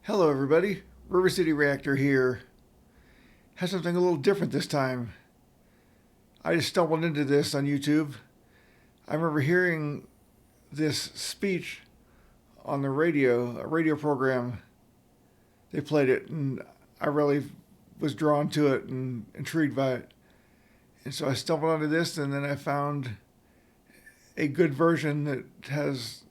Hello everybody, River City Reactor here. Has something a little different this time. I just stumbled into this on YouTube. I remember hearing this speech on the radio, a radio program. They played it and I really was drawn to it and intrigued by it. And so I stumbled onto this, and then I found a good version that has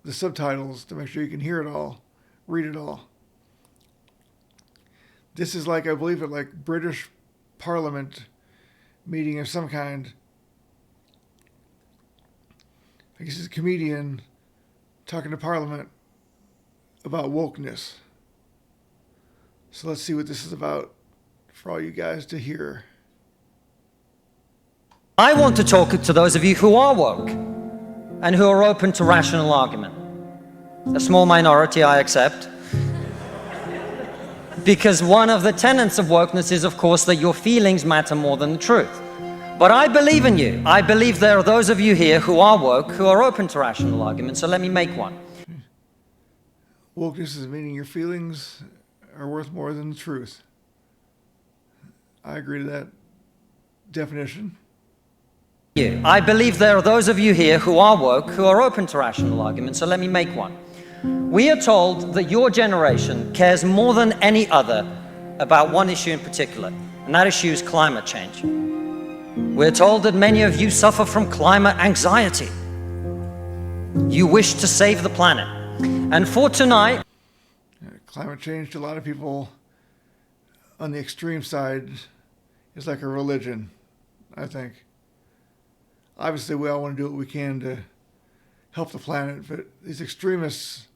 the subtitles to make sure you can hear it all. Read it all. This is like, I believe it like British Parliament meeting of some kind. I guess it's a comedian talking to Parliament about wokeness. So let's see what this is about for all you guys to hear. I want to talk to those of you who are woke and who are open to rational argument. A small minority, I accept. Because one of the tenets of wokeness is, of course, that your feelings matter more than the truth. But I believe in you. I believe there are those of you here who are woke, who are open to rational argument, so let me make one. Wokeness is meaning your feelings are worth more than the truth. I agree to that definition. I believe there are those of you here who are woke, who are open to rational argument, so let me make one. We are told that your generation cares more than any other about one issue in particular, and that issue is climate change. We're told that many of you suffer from climate anxiety. You wish to save the planet. And for tonight... Climate change to a lot of people on the extreme side is like a religion, I think. Obviously, we all want to do what we can to help the planet, but these extremists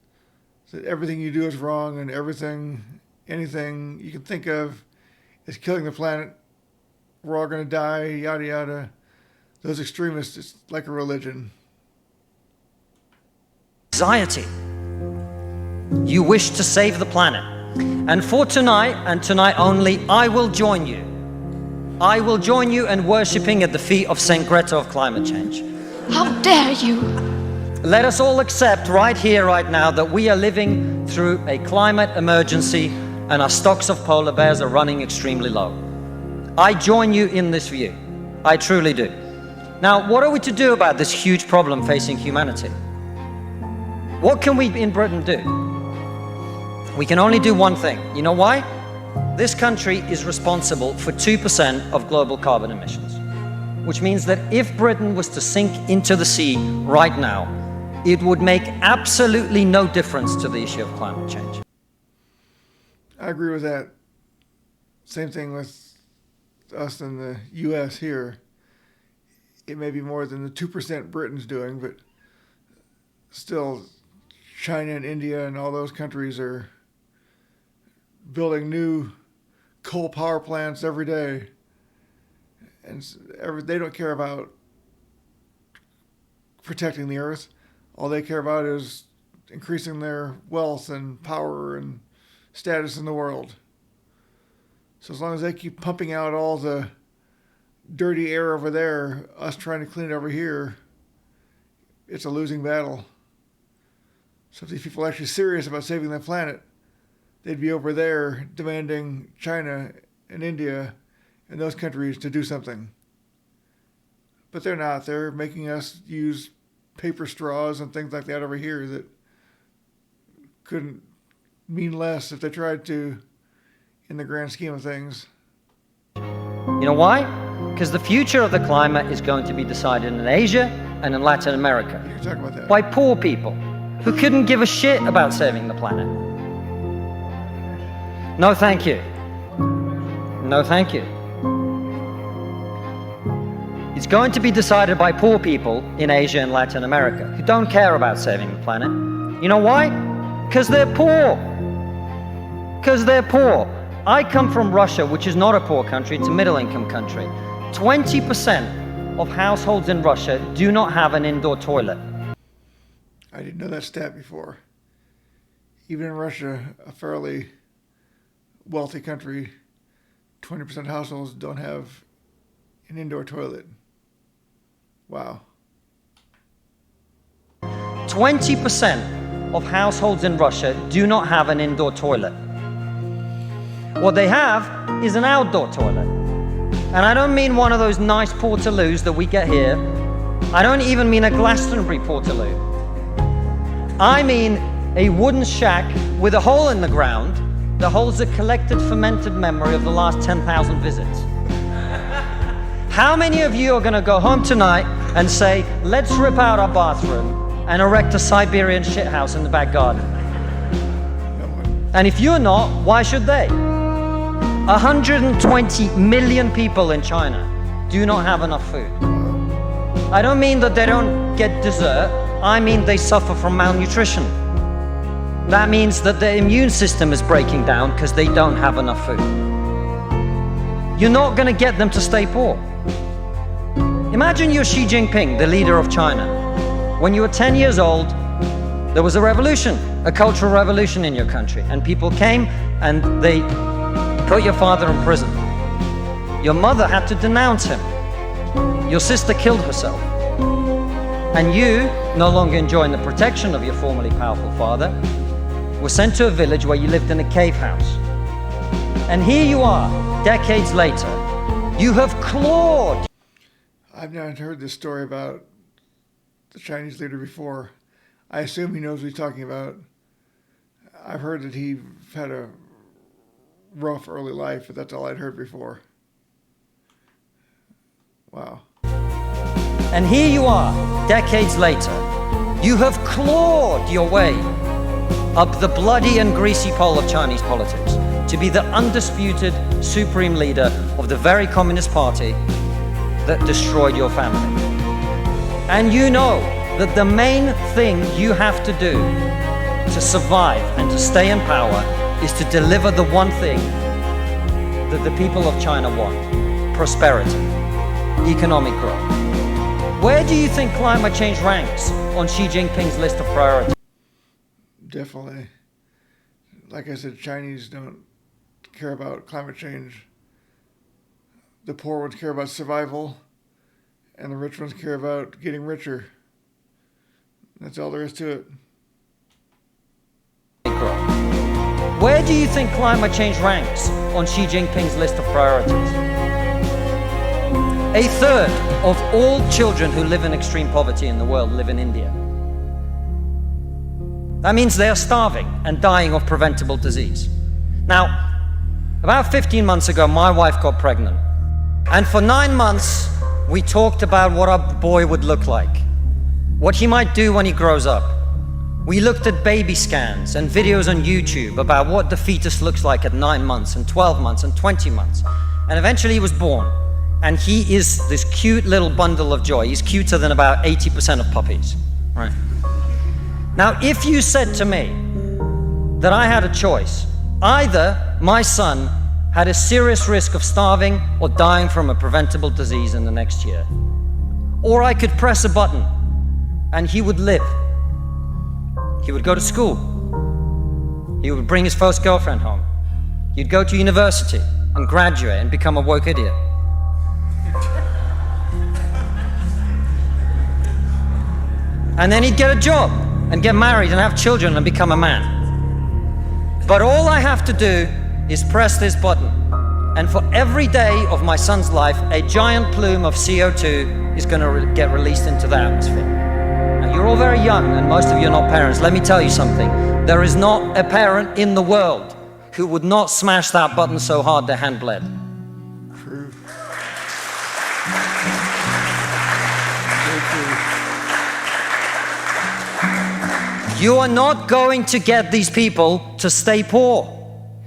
that everything you do is wrong and anything you can think of is killing the planet, we're all going to die, yada yada. Those extremists, it's like a religion. Anxiety. You wish to save the planet. And for tonight, and tonight only, I will join you. I will join you in worshipping at the feet of Saint Greta of climate change. How dare you! Let us all accept right here, right now, that we are living through a climate emergency and our stocks of polar bears are running extremely low. I join you in this view. I truly do. Now, what are we to do about this huge problem facing humanity? What can we in Britain do? We can only do one thing. You know why? This country is responsible for 2% of global carbon emissions, which means that if Britain was to sink into the sea right now, it would make absolutely no difference to the issue of climate change. I agree with that. Same thing with us in the U.S. here. It may be more than the 2% Britain's doing, but still China and India and all those countries are building new coal power plants every day. And they don't care about protecting the earth. All they care about is increasing their wealth and power and status in the world. So as long as they keep pumping out all the dirty air over there, us trying to clean it over here, it's a losing battle. So if these people are actually serious about saving the planet, they'd be over there demanding China and India and those countries to do something. But they're not. They're making us use paper straws and things like that over here that couldn't mean less if they tried to in the grand scheme of things. You know why? Because the future of the climate is going to be decided in Asia and in Latin America. You can talk about that. By poor people who couldn't give a shit about saving the planet. No, thank you. No, thank you. It's going to be decided by poor people in Asia and Latin America who don't care about saving the planet. You know why? Because they're poor. Because they're poor. I come from Russia, which is not a poor country, it's a middle-income country. 20% of households in Russia do not have an indoor toilet. I didn't know that stat before. Even in Russia, a fairly wealthy country, 20% of households don't have an indoor toilet. Wow. 20% of households in Russia do not have an indoor toilet. What they have is an outdoor toilet. And I don't mean one of those nice portaloos that we get here. I don't even mean a Glastonbury portaloo. I mean a wooden shack with a hole in the ground that holds a collected fermented memory of the last 10,000 visits. How many of you are going to go home tonight and say, let's rip out our bathroom and erect a Siberian shithouse in the back garden? And if you're not, why should they? 120 million people in China do not have enough food. I don't mean that they don't get dessert, I mean they suffer from malnutrition. That means that their immune system is breaking down because they don't have enough food. You're not going to get them to stay poor. Imagine you're Xi Jinping, the leader of China. When you were 10 years old, there was a revolution, a cultural revolution in your country, and people came and they put your father in prison. Your mother had to denounce him. Your sister killed herself. And you, no longer enjoying the protection of your formerly powerful father, were sent to a village where you lived in a cave house. And here you are, decades later. You have clawed. I've not heard this story about the Chinese leader before. I assume he knows what he's talking about. I've heard that he had a rough early life, but that's all I'd heard before. Wow. And here you are, decades later. You have clawed your way up the bloody and greasy pole of Chinese politics to be the undisputed supreme leader of the very Communist Party that destroyed your family. And you know that the main thing you have to do to survive and to stay in power is to deliver the one thing that the people of China want: prosperity, economic growth. Where do you think climate change ranks on Xi Jinping's list of priorities? Definitely. Like I said, Chinese don't care about climate change. The poor ones care about survival, and the rich ones care about getting richer. That's all there is to it. Where do you think climate change ranks on Xi Jinping's list of priorities? A third of all children who live in extreme poverty in the world live in India. That means they are starving and dying of preventable disease. Now, about 15 months ago, my wife got pregnant. And for 9 months, we talked about what our boy would look like, what he might do when he grows up. We looked at baby scans and videos on YouTube about what the fetus looks like at 9 months and 12 months and 20 months. And eventually he was born. And he is this cute little bundle of joy. He's cuter than about 80% of puppies, right? Now, if you said to me that I had a choice, either my son had a serious risk of starving or dying from a preventable disease in the next year, or I could press a button and he would live. He would go to school. He would bring his first girlfriend home. He'd go to university and graduate and become a woke idiot. And then he'd get a job and get married and have children and become a man. But all I have to do is press this button. And for every day of my son's life, a giant plume of CO2 is going to get released into the atmosphere. Now, you're all very young and most of you are not parents. Let me tell you something. There is not a parent in the world who would not smash that button so hard their hand bled. True. You are not going to get these people to stay poor.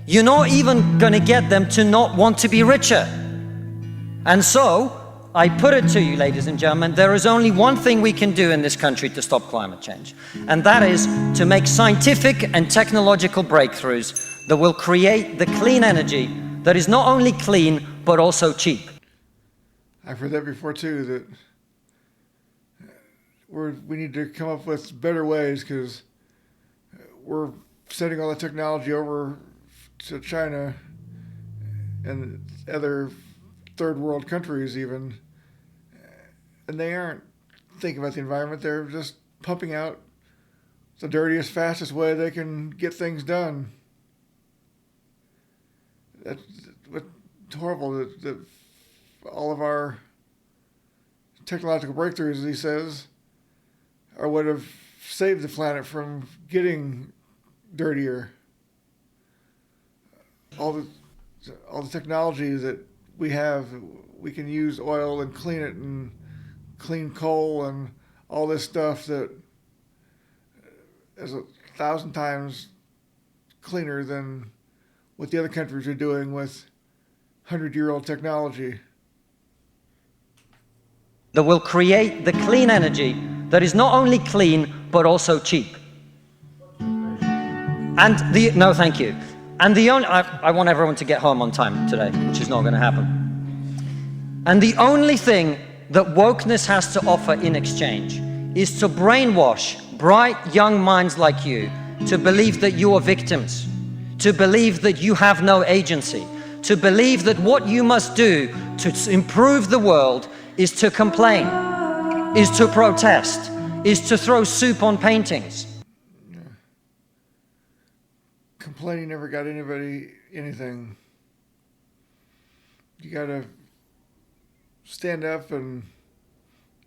You're not even going to get them to not want to be richer. And so, I put it to you, ladies and gentlemen, there is only one thing we can do in this country to stop climate change. And that is to make scientific and technological breakthroughs that will create the clean energy that is not only clean, but also cheap. I've heard that before too, that we need to come up with better ways because we're sending all the technology over to China and other third world countries even, and they aren't thinking about the environment. They're just pumping out the dirtiest, fastest way they can get things done. That's what's horrible. That all of our technological breakthroughs, as he says, are what have saved the planet from getting dirtier. All the technology that we have, we can use oil and clean it and clean coal and all this stuff that is 1,000 times cleaner than what the other countries are doing with 100-year-old technology. That will create the clean energy that is not only clean, but also cheap. No, thank you. And I want everyone to get home on time today, which is not going to happen. And the only thing that wokeness has to offer in exchange is to brainwash bright young minds like you to believe that you are victims, to believe that you have no agency, to believe that what you must do to improve the world is to complain, is to protest, is to throw soup on paintings. Yeah. Complaining never got anybody anything. You gotta stand up and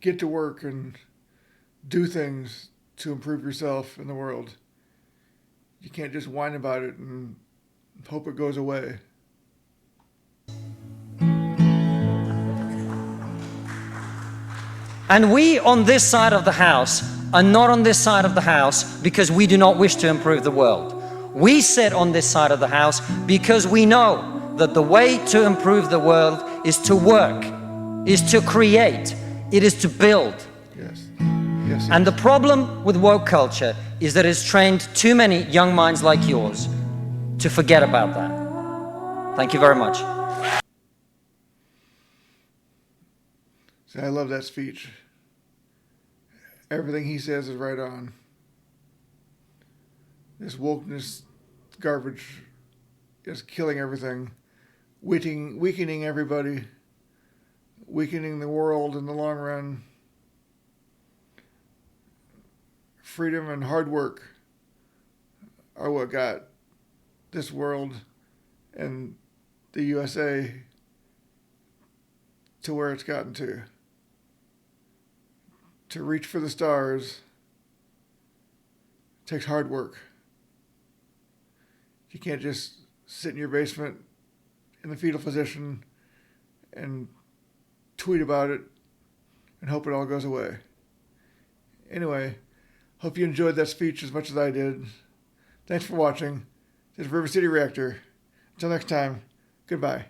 get to work and do things to improve yourself in the world. You can't just whine about it and hope it goes away. And we on this side of the house are not on this side of the house because we do not wish to improve the world. We sit on this side of the house because we know that the way to improve the world is to work, is to create, it is to build. Yes. Yes. And the problem with woke culture is that it's trained too many young minds like yours to forget about that. Thank you very much. See, I love that speech. Everything he says is right on. This wokeness garbage is killing everything, weakening everybody, weakening the world in the long run. Freedom and hard work are what got this world and the USA to where it's gotten to. To reach for the stars takes hard work. You can't just sit in your basement in the fetal position and tweet about it and hope it all goes away. Anyway, hope you enjoyed that speech as much as I did. Thanks for watching. This is River City Reactor. Until next time, goodbye.